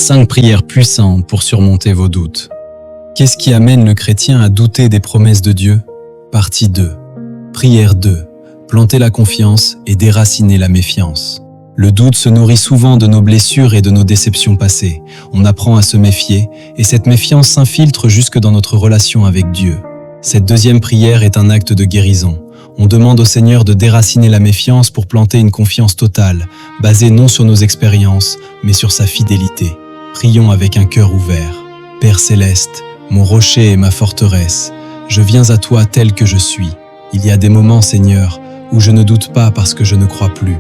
5 prières puissantes pour surmonter vos doutes. Qu'est-ce qui amène le chrétien à douter des promesses de Dieu? Partie 2. Prière 2. Planter la confiance et déraciner la méfiance. Le doute se nourrit souvent de nos blessures et de nos déceptions passées. On apprend à se méfier et cette méfiance s'infiltre jusque dans notre relation avec Dieu. Cette deuxième prière est un acte de guérison. On demande au Seigneur de déraciner la méfiance pour planter une confiance totale, basée non sur nos expériences, mais sur sa fidélité. Prions avec un cœur ouvert. Père céleste, mon rocher et ma forteresse, je viens à toi tel que je suis. Il y a des moments, Seigneur, où je ne doute pas parce que je ne crois plus,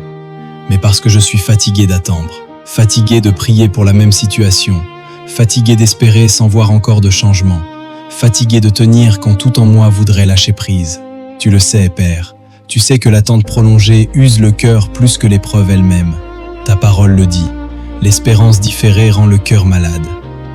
mais parce que je suis fatigué d'attendre, fatigué de prier pour la même situation, fatigué d'espérer sans voir encore de changement, fatigué de tenir quand tout en moi voudrait lâcher prise. Tu le sais, Père, tu sais que l'attente prolongée use le cœur plus que l'épreuve elle-même. Ta parole le dit, l'espérance différée rend le cœur malade.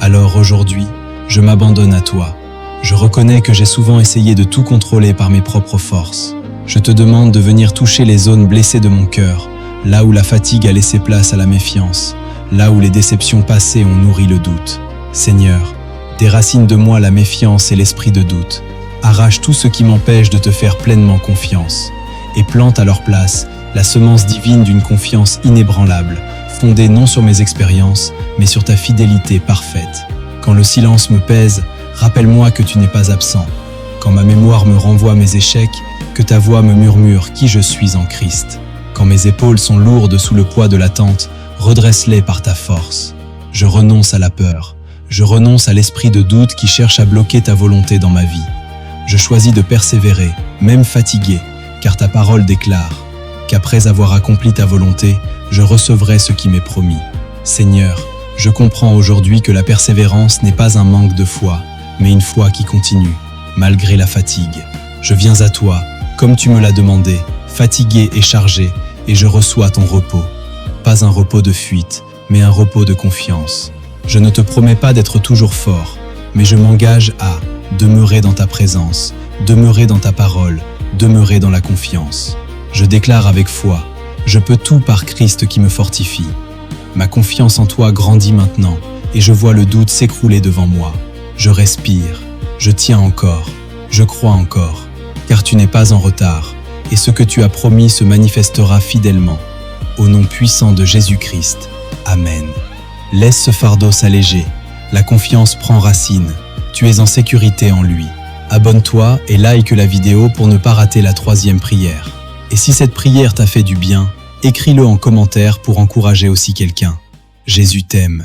Alors aujourd'hui, je m'abandonne à toi. Je reconnais que j'ai souvent essayé de tout contrôler par mes propres forces. Je te demande de venir toucher les zones blessées de mon cœur, là où la fatigue a laissé place à la méfiance, là où les déceptions passées ont nourri le doute. Seigneur, déracine de moi la méfiance et l'esprit de doute. Arrache tout ce qui m'empêche de te faire pleinement confiance et plante à leur place la semence divine d'une confiance inébranlable, fondée non sur mes expériences, mais sur ta fidélité parfaite. Quand le silence me pèse, rappelle-moi que tu n'es pas absent. Quand ma mémoire me renvoie mes échecs, que ta voix me murmure qui je suis en Christ. Quand mes épaules sont lourdes sous le poids de l'attente, redresse-les par ta force. Je renonce à la peur. Je renonce à l'esprit de doute qui cherche à bloquer ta volonté dans ma vie. Je choisis de persévérer, même fatigué, car ta parole déclare qu'après avoir accompli ta volonté, je recevrai ce qui m'est promis. Seigneur, je comprends aujourd'hui que la persévérance n'est pas un manque de foi, mais une foi qui continue, malgré la fatigue. Je viens à toi, comme tu me l'as demandé, fatigué et chargé, et je reçois ton repos. Pas un repos de fuite, mais un repos de confiance. Je ne te promets pas d'être toujours fort, mais je m'engage à demeurer dans ta présence, demeurer dans ta parole, demeurer dans la confiance. Je déclare avec foi, je peux tout par Christ qui me fortifie. Ma confiance en toi grandit maintenant et je vois le doute s'écrouler devant moi. Je respire, je tiens encore, je crois encore, car tu n'es pas en retard et ce que tu as promis se manifestera fidèlement. Au nom puissant de Jésus-Christ, Amen. Laisse ce fardeau s'alléger, la confiance prend racine. Tu es en sécurité en lui. Abonne-toi et like la vidéo pour ne pas rater la 3e prière. Et si cette prière t'a fait du bien, écris-le en commentaire pour encourager aussi quelqu'un. Jésus t'aime.